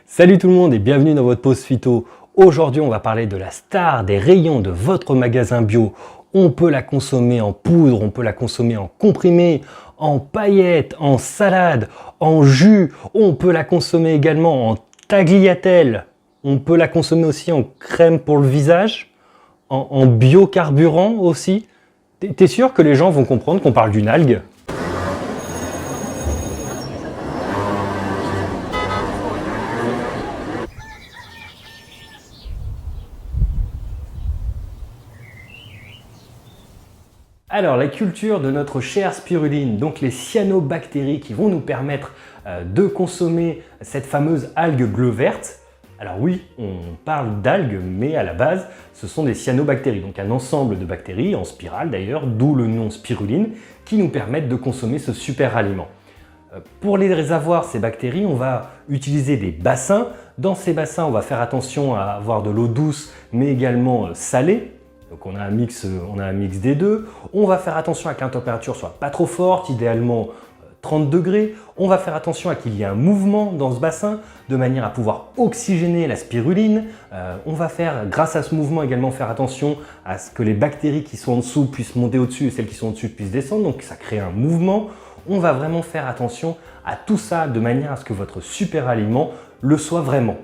Salut tout le monde et bienvenue dans votre pause phyto. Aujourd'hui, on va parler de la star des rayons de votre magasin bio. On peut la consommer en poudre, on peut la consommer en comprimé, en paillettes, en salade, en jus. On peut la consommer également en tagliatelle. On peut la consommer aussi en crème pour le visage, en biocarburant aussi. T'es sûr que les gens vont comprendre qu'on parle d'une algue ? Alors, la culture de notre chère spiruline, donc les cyanobactéries qui vont nous permettre de consommer cette fameuse algue bleu-verte. Alors oui, on parle d'algues, mais à la base, ce sont des cyanobactéries, donc un ensemble de bactéries, en spirale d'ailleurs, d'où le nom spiruline, qui nous permettent de consommer ce super aliment. Pour les avoir, ces bactéries, on va utiliser des bassins. Dans ces bassins, on va faire attention à avoir de l'eau douce, mais également salée. Donc on a un mix des deux. On va faire attention à que la température soit pas trop forte, idéalement 30 degrés. On va faire attention à qu'il y ait un mouvement dans ce bassin de manière à pouvoir oxygéner la spiruline. On va faire, grâce à ce mouvement, également faire attention à ce que les bactéries qui sont en dessous puissent monter au-dessus et celles qui sont au-dessus puissent descendre. Donc ça crée un mouvement. On va vraiment faire attention à tout ça de manière à ce que votre super aliment le soit vraiment.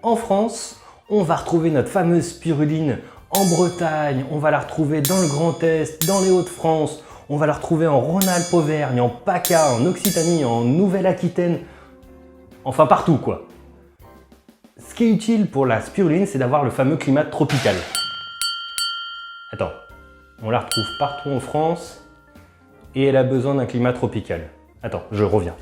En France, on va retrouver notre fameuse spiruline en Bretagne, on va la retrouver dans le Grand Est, dans les Hauts-de-France, on va la retrouver en Rhône-Alpes-Auvergne, en PACA, en Occitanie, en Nouvelle-Aquitaine, enfin partout quoi. Ce qui est utile pour la spiruline, c'est d'avoir le fameux climat tropical. Attends, on la retrouve partout en France et elle a besoin d'un climat tropical. Attends, je reviens.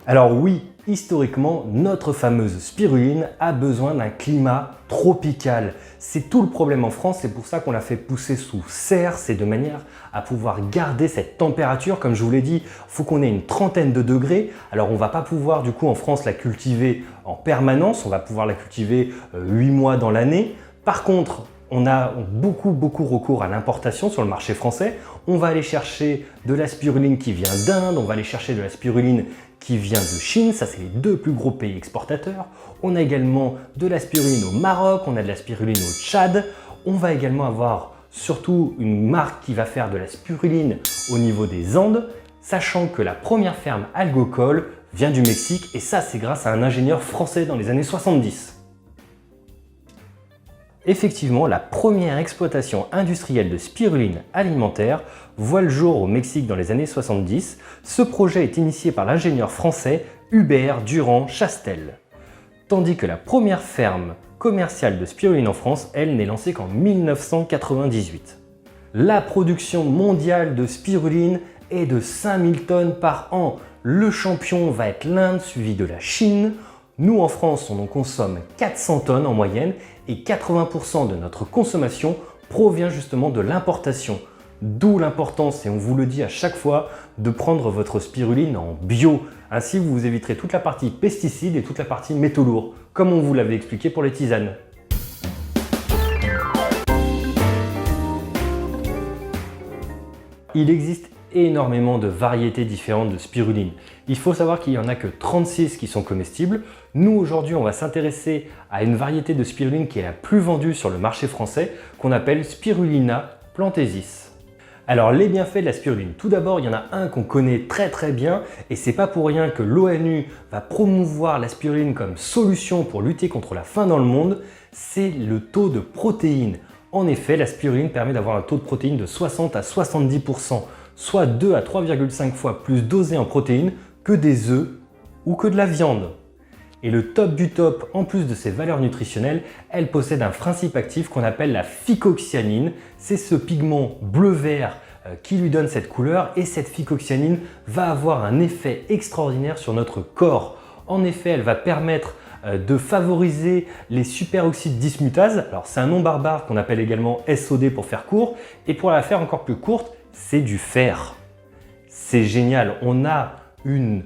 Alors oui, historiquement, notre fameuse spiruline a besoin d'un climat tropical. C'est tout le problème en France, c'est pour ça qu'on l'a fait pousser sous serre, c'est de manière à pouvoir garder cette température. Comme je vous l'ai dit, il faut qu'on ait une trentaine de degrés. Alors on ne va pas pouvoir du coup en France la cultiver en permanence, on va pouvoir la cultiver 8 mois dans l'année. Par contre, on a beaucoup recours à l'importation sur le marché français. On va aller chercher de la spiruline qui vient d'Inde, on va aller chercher de la spiruline qui vient de Chine, ça c'est les deux plus gros pays exportateurs. On a également de la spiruline au Maroc, on a de la spiruline au Tchad. On va également avoir surtout une marque qui va faire de la spiruline au niveau des Andes, sachant que la première ferme algocole vient du Mexique et ça c'est grâce à un ingénieur français dans les années 70. Effectivement, la première exploitation industrielle de spiruline alimentaire voit le jour au Mexique dans les années 70. Ce projet est initié par l'ingénieur français Hubert Durand Chastel. Tandis que la première ferme commerciale de spiruline en France, elle, n'est lancée qu'en 1998. La production mondiale de spiruline est de 5000 tonnes par an. Le champion va être l'Inde, suivi de la Chine. Nous, en France, on en consomme 400 tonnes en moyenne et 80% de notre consommation provient justement de l'importation. D'où l'importance, et on vous le dit à chaque fois, de prendre votre spiruline en bio. Ainsi, vous vous éviterez toute la partie pesticides et toute la partie métaux lourds, comme on vous l'avait expliqué pour les tisanes. Il existe énormément de variétés différentes de spiruline. Il faut savoir qu'il n'y en a que 36 qui sont comestibles. Nous aujourd'hui on va s'intéresser à une variété de spiruline qui est la plus vendue sur le marché français, qu'on appelle Spirulina plantaesis. Alors les bienfaits de la spiruline, tout d'abord il y en a un qu'on connaît très bien et c'est pas pour rien que l'ONU va promouvoir la spiruline comme solution pour lutter contre la faim dans le monde, c'est le taux de protéines. En effet, la spiruline permet d'avoir un taux de protéines de 60 à 70%, soit 2 à 3,5 fois plus dosé en protéines que des œufs ou que de la viande. Et le top du top, en plus de ses valeurs nutritionnelles, elle possède un principe actif qu'on appelle la phycocyanine. C'est ce pigment bleu-vert qui lui donne cette couleur et cette phycocyanine va avoir un effet extraordinaire sur notre corps. En effet, elle va permettre de favoriser les superoxydes dismutase. Alors c'est un nom barbare qu'on appelle également SOD pour faire court. Et pour la faire encore plus courte, c'est du fer. C'est génial, on a une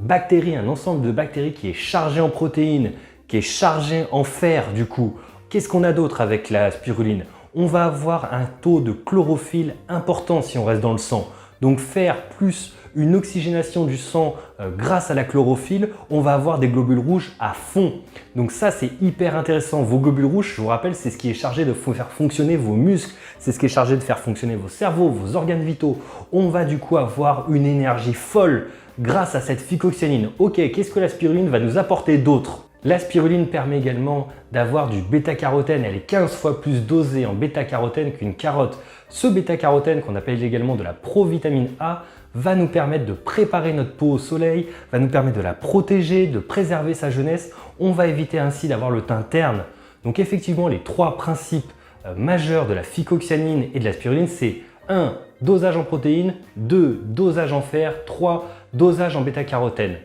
bactérie, un ensemble de bactéries qui est chargé en protéines, qui est chargé en fer du coup. Qu'est-ce qu'on a d'autre avec la spiruline? on va avoir un taux de chlorophylle important si on reste dans le sang. Donc faire plus une oxygénation du sang grâce à la chlorophylle, on va avoir des globules rouges à fond. Donc ça, c'est hyper intéressant. Vos globules rouges, je vous rappelle, c'est ce qui est chargé de faire fonctionner vos muscles, c'est ce qui est chargé de faire fonctionner vos cerveaux, vos organes vitaux. On va du coup avoir une énergie folle grâce à cette phycoxyanine. Ok, qu'est-ce que la spiruline va nous apporter d'autre? La spiruline permet également d'avoir du bêta-carotène. Elle est 15 fois plus dosée en bêta-carotène qu'une carotte. Ce bêta-carotène, qu'on appelle également de la provitamine A, va nous permettre de préparer notre peau au soleil, va nous permettre de la protéger, de préserver sa jeunesse. On va éviter ainsi d'avoir le teint terne. Donc effectivement, les trois principes majeurs de la phycoxyanine et de la spiruline, c'est 1. Dosage en protéines, 2. Dosage en fer, 3. Dosage en bêta-carotène.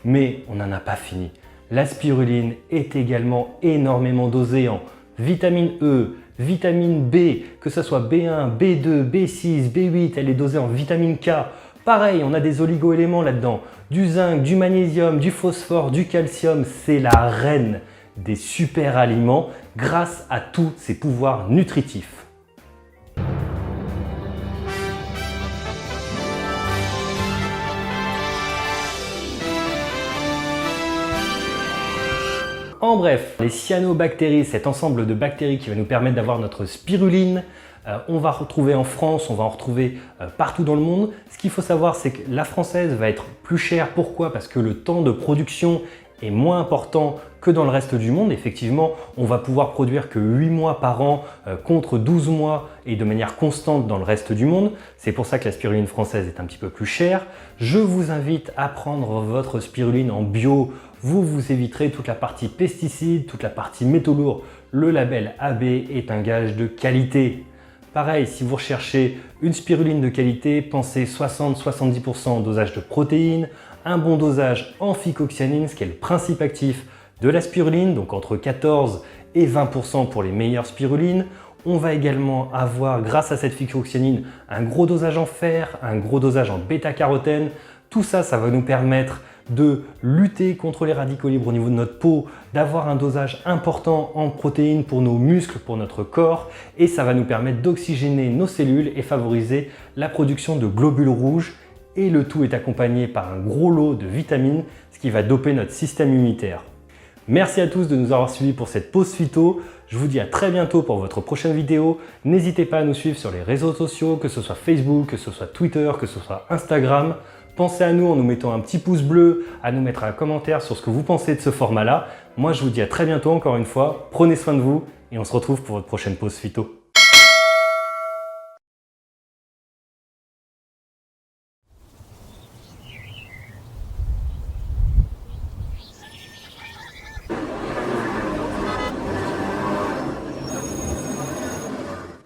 Mais on n'en a pas fini. La spiruline est également énormément dosée en vitamine E, vitamine B, que ce soit B1, B2, B6, B8, elle est dosée en vitamine K. Pareil, on a des oligo-éléments là-dedans, du zinc, du magnésium, du phosphore, du calcium. C'est la reine des super aliments grâce à tous ses pouvoirs nutritifs. En bref, les cyanobactéries, cet ensemble de bactéries qui va nous permettre d'avoir notre spiruline, on va retrouver en France, on va en retrouver partout dans le monde. Ce qu'il faut savoir, c'est que la française va être plus chère. Pourquoi? Parce que le temps de production est moins important que dans le reste du monde. Effectivement, on va pouvoir produire que 8 mois par an contre 12 mois et de manière constante dans le reste du monde. C'est pour ça que la spiruline française est un petit peu plus chère. Je vous invite à prendre votre spiruline en bio. Vous éviterez toute la partie pesticides, toute la partie métaux lourds. Le label AB est un gage de qualité. Pareil, si vous recherchez une spiruline de qualité, pensez 60-70% dosage de protéines, un bon dosage en phycoxyanine, ce qui est le principe actif de la spiruline, donc entre 14 et 20% pour les meilleures spirulines. On va également avoir, grâce à cette phycoxyanine, un gros dosage en fer, un gros dosage en bêta-carotène. Tout ça, ça va nous permettre de lutter contre les radicaux libres au niveau de notre peau, d'avoir un dosage important en protéines pour nos muscles, pour notre corps, et ça va nous permettre d'oxygéner nos cellules et favoriser la production de globules rouges. Et le tout est accompagné par un gros lot de vitamines, ce qui va doper notre système immunitaire. Merci à tous de nous avoir suivis pour cette pause phyto. Je vous dis à très bientôt pour votre prochaine vidéo. N'hésitez pas à nous suivre sur les réseaux sociaux, que ce soit Facebook, que ce soit Twitter, que ce soit Instagram. Pensez à nous en nous mettant un petit pouce bleu, à nous mettre un commentaire sur ce que vous pensez de ce format-là. Moi, je vous dis à très bientôt encore une fois. Prenez soin de vous et on se retrouve pour votre prochaine pause phyto.